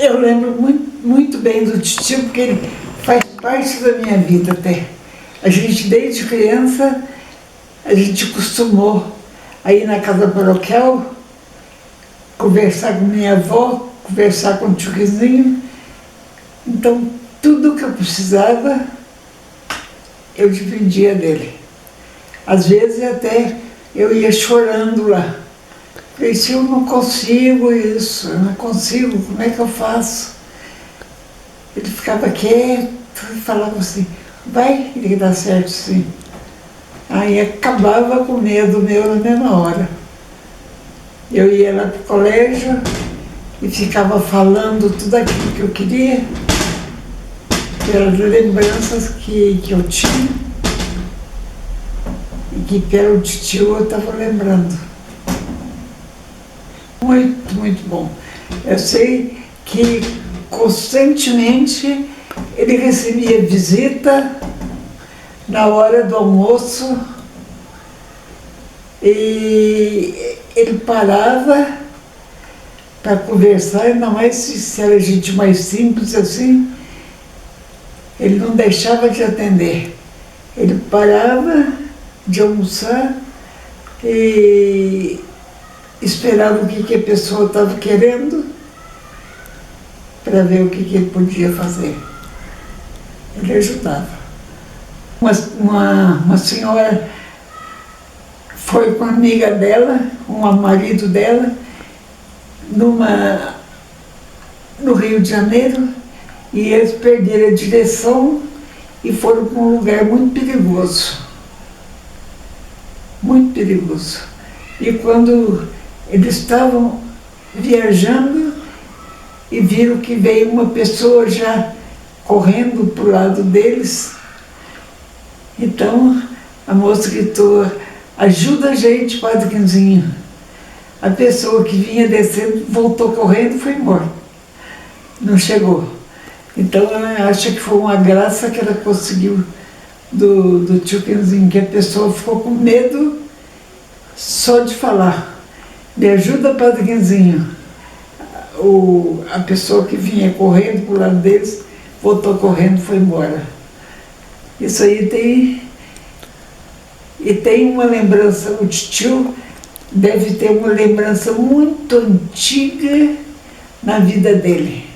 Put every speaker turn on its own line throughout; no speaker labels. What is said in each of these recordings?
Eu lembro muito bem do titio, porque ele faz parte da minha vida até. A gente, desde criança, a gente costumou a ir na casa paroquial, conversar com minha avó, conversar com o tiozinho. Então, tudo que eu precisava, eu dependia dele. Às vezes até eu ia chorando lá. Falei, se eu não consigo isso, eu não consigo, como é que eu faço? Ele ficava quieto e falava assim, vai, ele dá certo sim. Aí acabava com o medo meu na mesma hora. Eu ia lá para o colégio e ficava falando tudo aquilo que eu queria, pelas lembranças que eu tinha e que pelo titio eu estava lembrando. Muito bom. Eu sei que constantemente ele recebia visita na hora do almoço e ele parava para conversar, ainda mais se era gente mais simples assim, ele não deixava de atender. Ele parava de almoçar e esperava o que a pessoa estava querendo para ver o que ele podia fazer. Ele ajudava. Uma senhora foi com uma amiga dela, com o marido dela, no Rio de Janeiro, e eles perderam a direção e foram para um lugar muito perigoso. Muito perigoso. E quando eles estavam viajando e viram que veio uma pessoa já correndo para o lado deles, então a moça gritou, ajuda a gente, Padre Quinzinho. A pessoa que vinha descendo voltou correndo e foi embora. Não chegou. Então ela acha que foi uma graça que ela conseguiu do tio Quinzinho, que a pessoa ficou com medo só de falar. Me ajuda, Padre Quinzinho. A pessoa que vinha correndo pro lado deles, voltou correndo e foi embora. Isso aí tem... E tem uma lembrança, o tio deve ter uma lembrança muito antiga na vida dele.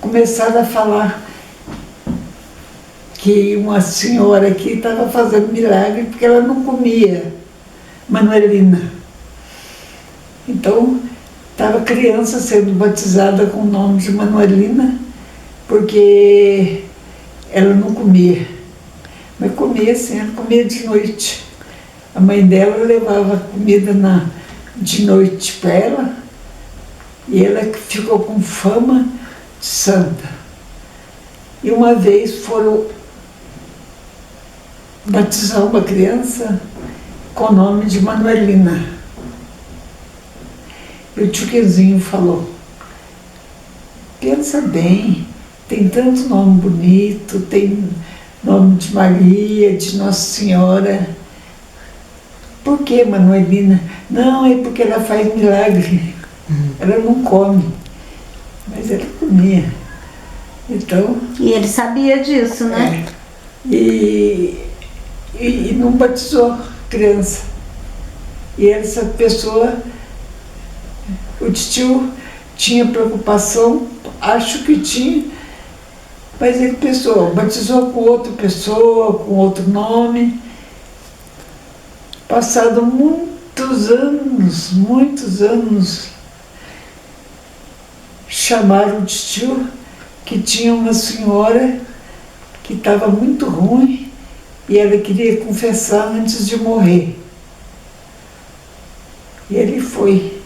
Começaram a falar que uma senhora aqui estava fazendo milagre porque ela não comia Manuelina. Então, estava criança sendo batizada com o nome de Manuelina porque ela não comia. Mas comia sim, ela comia de noite. A mãe dela levava comida de noite para ela e ela ficou com fama de santa. E uma vez foram batizar uma criança com o nome de Manuelina. E o tio Quinzinho falou, pensa bem, tem tanto nome bonito, tem nome de Maria, de Nossa Senhora. Por que Manuelina? Não, é porque ela faz milagre. Ela não come, mas ela comia. Então...
E ele sabia disso, né?
E não batizou criança. E essa pessoa, o tio tinha preocupação, acho que tinha, mas ele pensou, batizou com outra pessoa, com outro nome. Passado muitos anos, chamaram o tio que tinha uma senhora que estava muito ruim e ela queria confessar antes de morrer. E ele foi.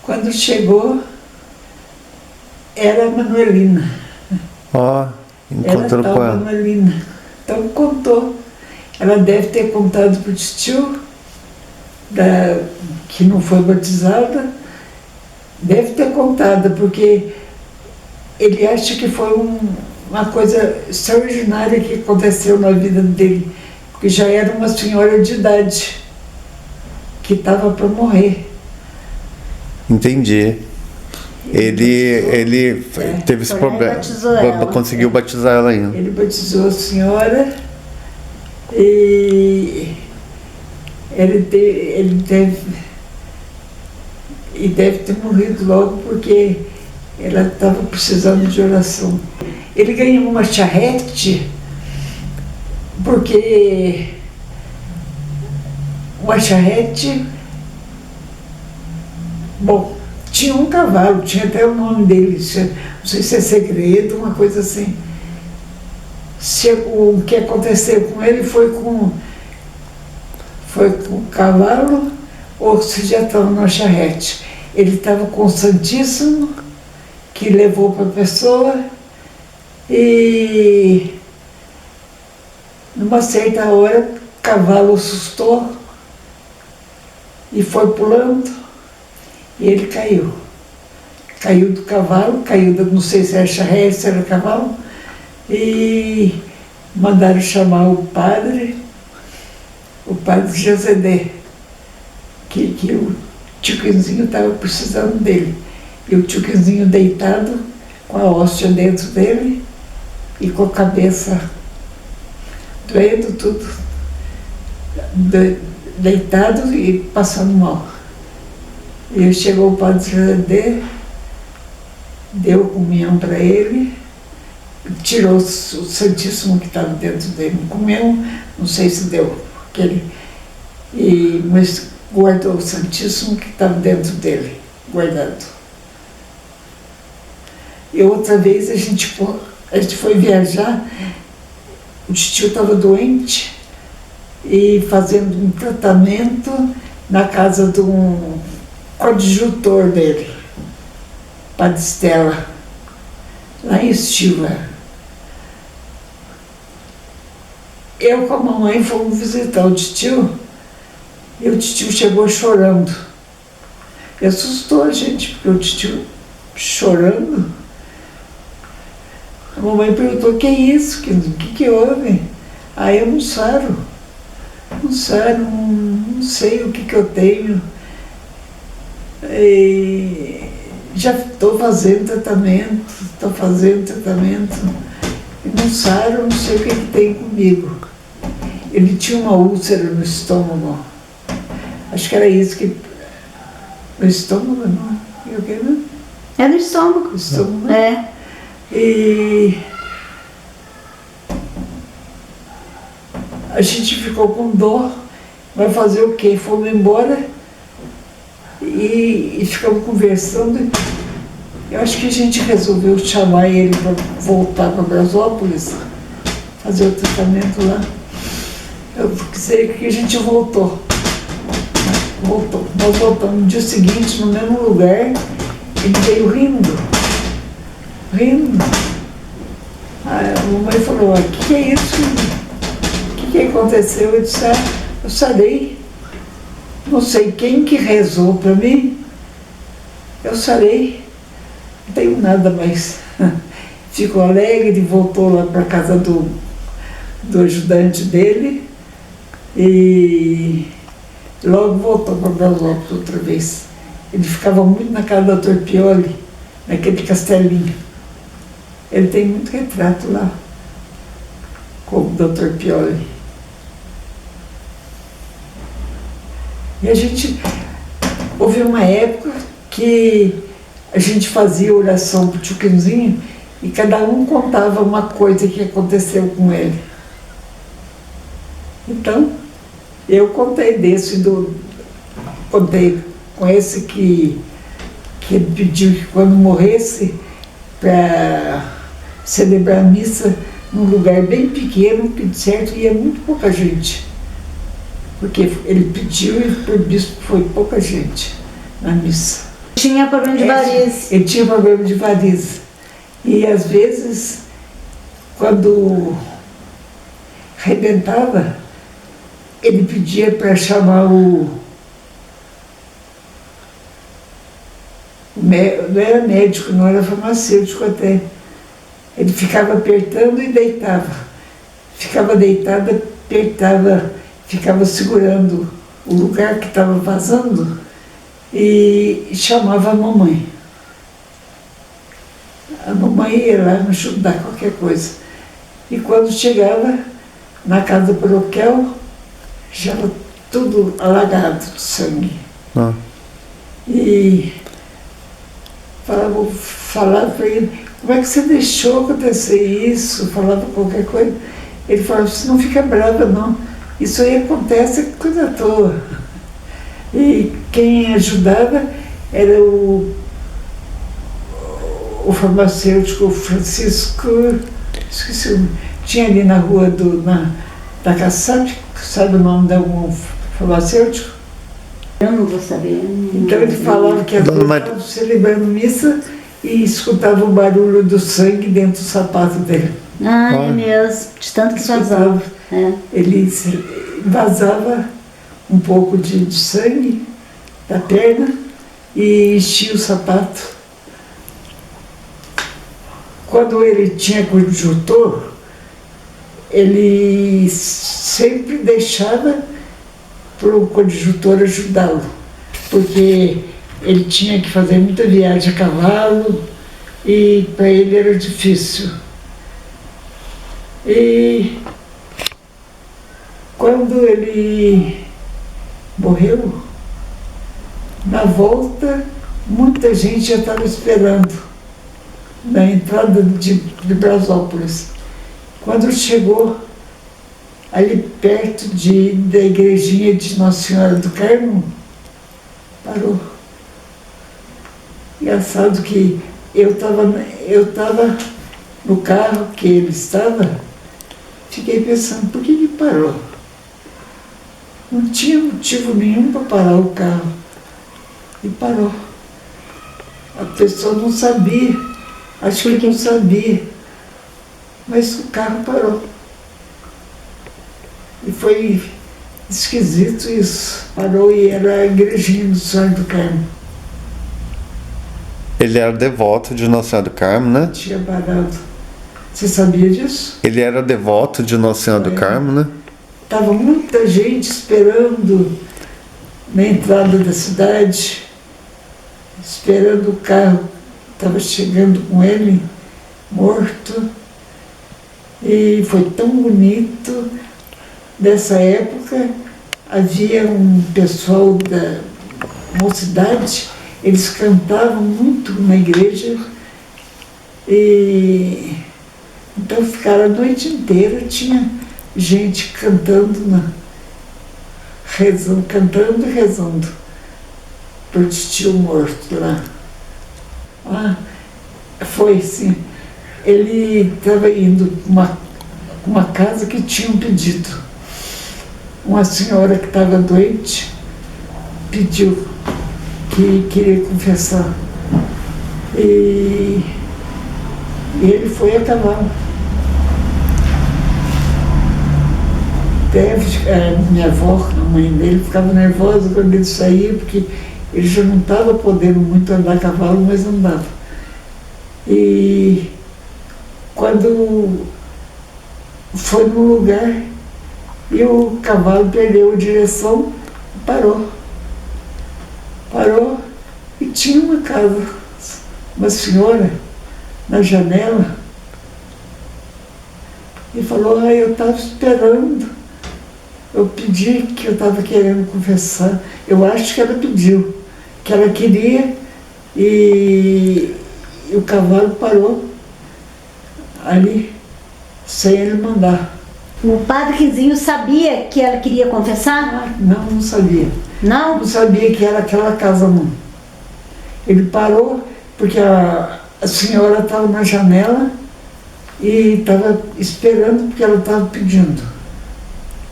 Quando chegou, era a Manuelina.
Encontrou com ela.
Manuelina. Então contou. Ela deve ter contado para o tio, que não foi batizada, deve ter contado, porque ele acha que foi uma coisa extraordinária que aconteceu na vida dele, porque já era uma senhora de idade. que estava para morrer.
Entendi. Ele teve esse
Foi lá e
problema.
batizou ela.
Conseguiu batizar ela ainda.
Ele batizou a senhora e ele deve ter morrido logo porque ela estava precisando de oração. Ele ganhou uma charrete porque uma charrete, bom, tinha um cavalo, tinha até o nome dele, não sei se é segredo, uma coisa assim. O que aconteceu com ele foi com o cavalo ou se já estava na charrete. Ele estava com o Santíssimo, que levou para a pessoa, e numa certa hora o cavalo assustou e foi pulando e ele caiu. Caiu do cavalo, não sei se era charrete, se era cavalo, e mandaram chamar o padre José, que o Tioquinzinho estava precisando dele. E o Tioquinzinho deitado, com a hóstia dentro dele, e com a cabeça doendo tudo, deitado e passando mal. E chegou o padre José, deu comunhão para ele, tirou o Santíssimo que estava dentro dele, comeu, não sei se deu, mas guardou o Santíssimo que estava dentro dele, guardado. E outra vez a gente foi viajar, o tio estava doente e fazendo um tratamento na casa de um coadjutor dele, Padre Stella, lá em Estiva. Eu com a mamãe fomos visitar o tio e o tio chegou chorando. E assustou a gente, porque o tio chorando. A mamãe perguntou: o que é isso? O que houve? Aí eu não saro, não sei o que eu tenho. E já estou fazendo tratamento, e não saro, não sei o que tem comigo. Ele tinha uma úlcera no estômago, acho que era isso que... No estômago, não? E o que, não?
É no estômago.
Estômago.
É.
E a gente ficou com dor, vai fazer o quê? Fomos embora e ficamos conversando. Eu acho que a gente resolveu chamar ele para voltar para Brasópolis, fazer o tratamento lá. Eu sei que a gente voltou. Nós voltamos no dia seguinte, no mesmo lugar. Ele veio rindo. Aí a mamãe falou: o que é isso? O que aconteceu? Eu disse: eu sarei. Não sei quem que rezou para mim. Eu sarei. Não tenho nada mais. Ficou alegre e voltou lá para a casa do ajudante dele. E logo voltou para Brasópolis outra vez. Ele ficava muito na casa do Dr. Pioli, naquele castelinho. Ele tem muito retrato lá, com o Dr. Pioli. E a gente... Houve uma época que a gente fazia oração para o Tioquinzinho e cada um contava uma coisa que aconteceu com ele. Então, eu contei contei com esse que ele pediu que quando morresse, para celebrar a missa num lugar bem pequeno, que de certo ia muito pouca gente. Porque ele pediu e por bispo foi pouca gente na missa.
Tinha problema de varizes.
Ele tinha problema de varizes. E às vezes, quando arrebentava, ele pedia para chamar não era médico, não era farmacêutico até. Ele ficava apertando e deitava. Ficava deitado, apertava, ficava segurando o lugar que estava vazando e chamava a mamãe. A mamãe ia lá me ajudar qualquer coisa. E quando chegava na casa paroquial, já estava tudo alagado de sangue.
Ah.
E falava para ele, como é que você deixou acontecer isso? Falava qualquer coisa. Ele falava, você não fica brava não, isso aí acontece, é coisa à toa. E quem ajudava era o farmacêutico Francisco, esqueci o nome, tinha ali na rua da Caçabe, sabe o nome de algum farmacêutico?
Eu não vou saber.
Então ele falava que estava celebrando missa e escutava o barulho do sangue dentro do sapato dele.
Ah, é mesmo, de tanto que vazava. É.
Ele vazava um pouco de sangue da perna e enchia o sapato. Quando ele tinha conjuntor, ele sempre deixava para o conjuntor ajudá-lo, porque ele tinha que fazer muita viagem a cavalo e para ele era difícil. E quando ele morreu, na volta, muita gente já estava esperando na entrada de Brasópolis. Quando chegou ali perto da igrejinha de Nossa Senhora do Carmo, parou. Engraçado que eu estava no carro que ele estava, fiquei pensando, por que parou? Não tinha motivo nenhum para parar o carro. E parou. A pessoa não sabia, acho que não sabia, mas o carro parou. E foi esquisito isso. Parou e era a igrejinha do Senhor do Carmo.
Ele era devoto de Nossa Senhora do Carmo, né?
Tinha parado. Você sabia disso?
Ele era devoto de Nossa Senhora do Carmo, né?
Tava muita gente esperando na entrada da cidade, esperando o carro. Estava chegando com ele, morto. E foi tão bonito. Nessa época, havia um pessoal da mocidade, eles cantavam muito na igreja. E então ficaram a noite inteira, tinha gente cantando, cantando e rezando por tio morto lá. Ah, foi assim, ele estava indo para uma casa que tinha um pedido. Uma senhora que estava doente pediu que queria confessar. E ele foi a cavalo. Minha avó, a mãe dele, ficava nervosa quando ele saía, porque ele já não estava podendo muito andar a cavalo, mas andava. E quando foi no lugar, e o cavalo perdeu a direção e parou. Parou e tinha uma casa, uma senhora na janela, e falou, eu estava esperando. Eu pedi que eu estava querendo confessar. Eu acho que ela pediu, que ela queria, e o cavalo parou ali, sem ele mandar.
O padre Quinzinho sabia que ela queria confessar?
Não sabia.
Não?
Não sabia que era aquela casa, não. Ele parou porque a senhora estava na janela e estava esperando porque ela estava pedindo.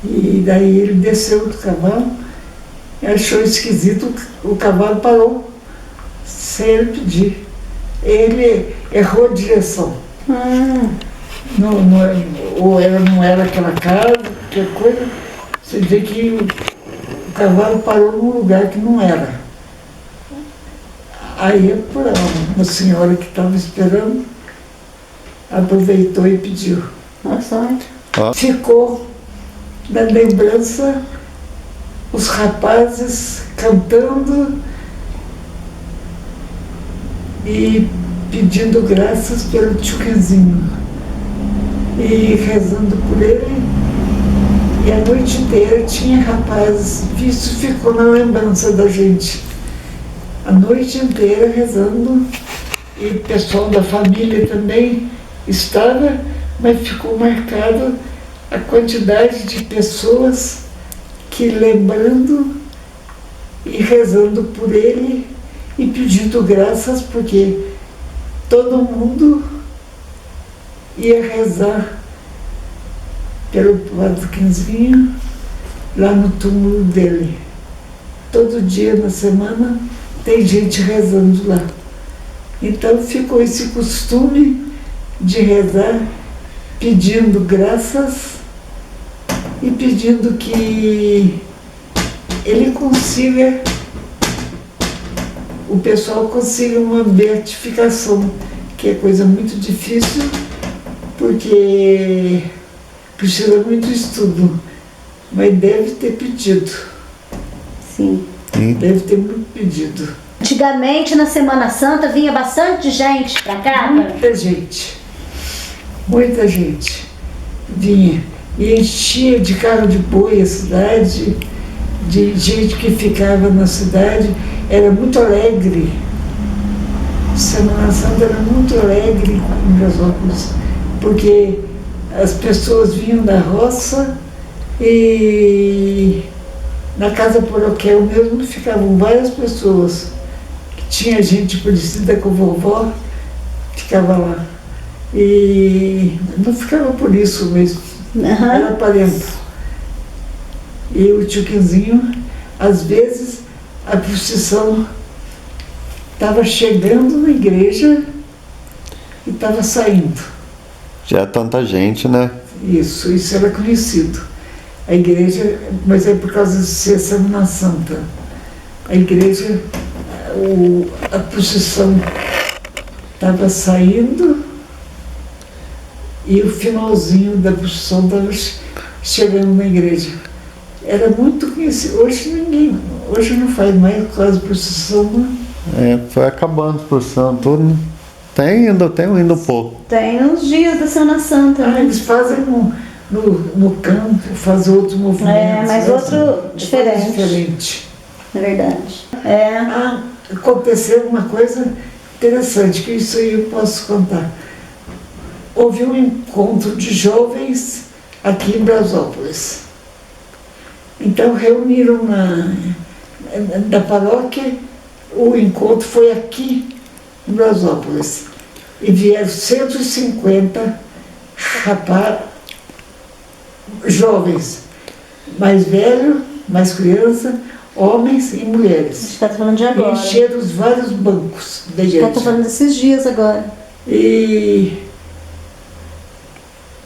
E daí ele desceu do cavalo e achou esquisito, o cavalo parou sem ele pedir. Ele errou a direção. Ou não era aquela casa, qualquer coisa. Você vê que o cavalo parou num lugar que não era. Aí uma senhora que estava esperando aproveitou e pediu.
Nossa,
Ficou na lembrança os rapazes cantando e pedindo graças pelo tio Quinzinho e rezando por ele. E a noite inteira tinha rapazes, isso ficou na lembrança da gente. A noite inteira rezando, e o pessoal da família também estava, mas ficou marcado a quantidade de pessoas que lembrando e rezando por ele e pedindo graças, porque todo mundo ia rezar pelo Padre Quinzinho lá no túmulo dele. Todo dia na semana tem gente rezando lá. Então ficou esse costume de rezar, pedindo graças e pedindo que ele consiga, o pessoal consiga uma beatificação, que é coisa muito difícil, porque precisa muito estudo, mas deve ter pedido.
Sim.
Deve ter muito pedido.
Antigamente, na Semana Santa, vinha bastante gente pra cá?
Muita gente vinha e enchia de carro de boi a cidade, de gente que ficava na cidade. Era muito alegre. Semana Santa era muito alegre em Brasópolis, porque as pessoas vinham da roça e na casa paroquial mesmo ficavam várias pessoas. Tinha gente parecida com a vovó, ficava lá. E não ficava por isso mesmo, era parente. E o tio Quinzinho, às vezes, a procissão estava chegando na igreja e estava saindo.
Já é tanta gente, né?
Isso era conhecido. A igreja, mas é por causa de ser Semana Santa. A igreja, a procissão estava saindo e o finalzinho da procissão estava chegando na igreja. Era muito conhecido. Hoje não faz mais quase procissão, né?
Foi acabando a procissão, tudo, né? Tem indo pouco.
Tem uns dias da Semana Santa, né?
Eles fazem no campo, fazem outros movimentos.
Mas outro diferente. É verdade.
Aconteceu uma coisa interessante, que isso aí eu posso contar. Houve um encontro de jovens aqui em Brasópolis. Então reuniram da paróquia, o encontro foi aqui em Brasópolis. E vieram 150 jovens, mais velhos, mais crianças, homens e mulheres.
Está falando de agora.
Encheram os vários bancos da igreja.
Está falando desses dias agora.
E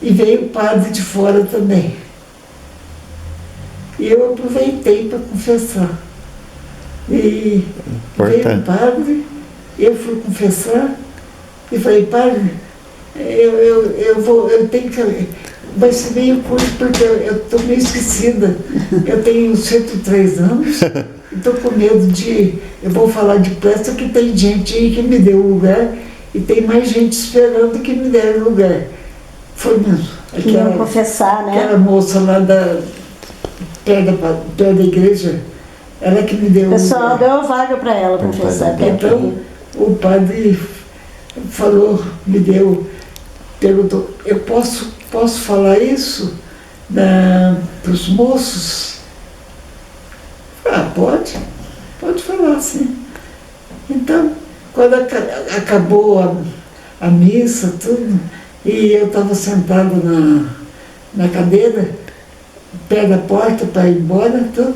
veio o padre de fora também. E eu aproveitei para confessar. E veio o padre, eu fui confessar e falei, padre, eu tenho que... Vai ser meio curto porque eu estou meio esquecida. Eu tenho 103 anos, estou com medo de... Eu vou falar depressa que tem gente aí que me deu o lugar e tem mais gente esperando que me der o lugar. Foi mesmo.
Queriam confessar, né?
Aquela moça lá perto da igreja, ela que me deu o
pessoal deu a vaga para ela confessar.
Então, o padre falou, perguntou, eu posso falar isso para os moços? Pode falar, sim. Então, quando acabou a missa, tudo, e eu estava sentado na cadeira, perto da porta para ir embora, tudo,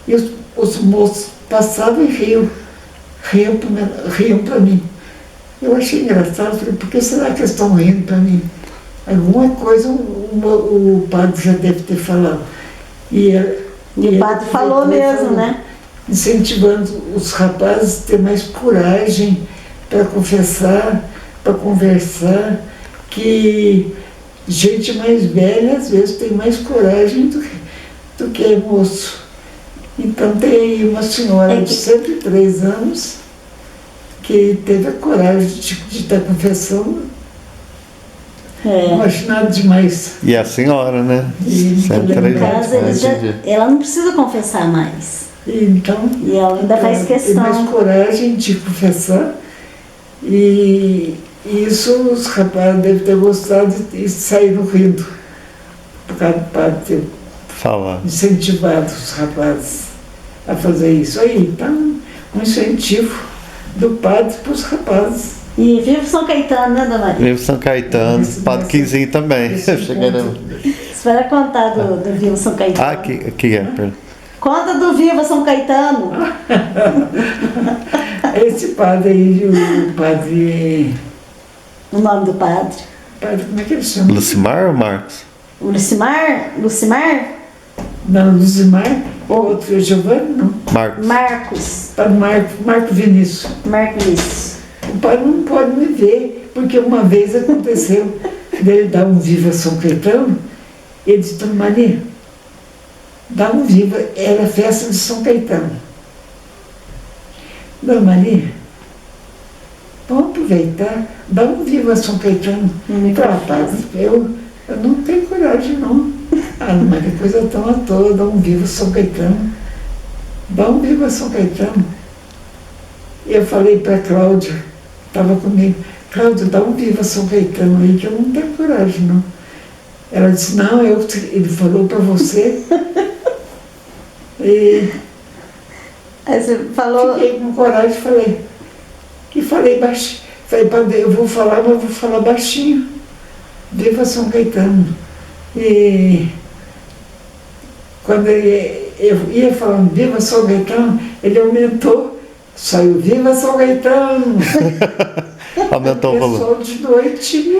e os moços passavam e riam para mim. Eu achei engraçado, falei, por que será que eles estão rindo para mim? Alguma coisa o padre já deve ter falado. E
o padre falou mesmo, né?
Incentivando os rapazes a ter mais coragem para confessar, para conversar, que gente mais velha às vezes tem mais coragem do que moço. Então tem aí uma senhora
É
de
que-
103 anos que teve a coragem de estar confessando.
É.
Imaginado demais.
E a senhora, né?
E
103
No caso,
anos.
ela não precisa confessar mais.
E então,
E ela ainda faz
tem mais
questão.
coragem de confessar. E isso os rapazes devem ter gostado e saíram rindo. Por causa do padre ter
Falar.
incentivado os rapazes a fazer isso. Aí, então, um incentivo do padre para os rapazes.
E viva São Caetano, né, Dona Maria?
Vivo São Caetano, Padre Quinzinho também.
Esse
Chegando.
Você vai contar do Viva São Caetano.
Ah, que é? Perdão.
Conta do Viva São Caetano.
Esse padre aí, o padre.
O nome do padre.
Padre, como é que ele chama?
Lucimar ou Marcos?
O Lucimar? Lucimar?
Não, Luzimar. O outro é Giovanni, não.
Marcos.
Marcos.
Padre Marco Vinícius.
Marcos Vinícius.
O padre não pode me ver, porque uma vez aconteceu dele dar um viva São Caetano, ele disse, Dona Maria, dá um viva, era a festa de São Caetano. Dona Maria, vamos aproveitar, dá um viva São Caetano. Tá, padre, eu não tenho coragem não. Ah, Dona Maria, coisa tão à toa, dá um viva São Caetano. Dá um viva São Caetano. Eu falei para a Cláudia, estava comigo, Cláudia, dá um viva São Caetano aí, que eu não tenho coragem, não. Ela disse, não, ele falou para você. E
Aí você falou.
fiquei com coragem e falei. E falei baixinho. Falei, padre, eu vou falar, mas eu vou falar baixinho. Viva São Caetano. E quando eu ia falando Viva São Caetano, ele aumentou. Saiu Viva São Caetano.
Aumentou o valor.
Pessoal de noite,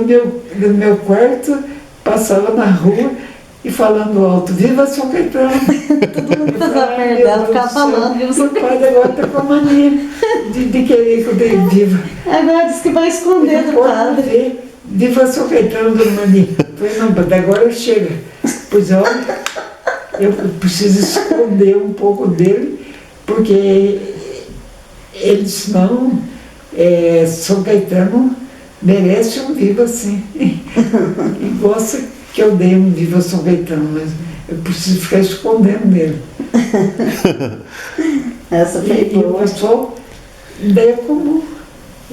eu do meu quarto, passava na rua e falando alto, Viva São Caetano.
Todo mundo faz a
Ai,
perna
meu
dela,
Deus
ficava
do céu.
falando, Viva São
O padre agora está com a mania de querer que eu dei viva.
Agora diz que vai esconder
Ele
do
pode
padre.
ver, Viva São Caetano, Dona Maria. Falei, não, padre, agora chega. Pois olha, eu preciso esconder um pouco dele, porque ele disse, não, São Caetano merece um viva assim. E gosta que eu dei um viva São Caetano, mas eu preciso ficar escondendo dele.
Essa foi
E o
boa.
pessoal, ideia comum.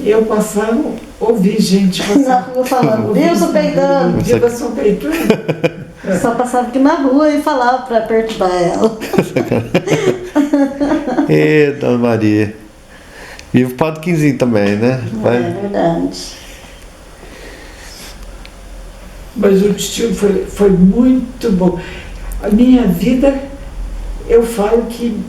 Eu passava, ouvi gente
Na
passar.
rua falando, Viva São Caetano.
Viva São Caetano.
Só passava aqui na rua e falava pra perturbar ela.
E Dona Maria. Vivo o Padre Quinzinho também, né?
É verdade.
Mas o tio foi muito bom. A minha vida, eu falo que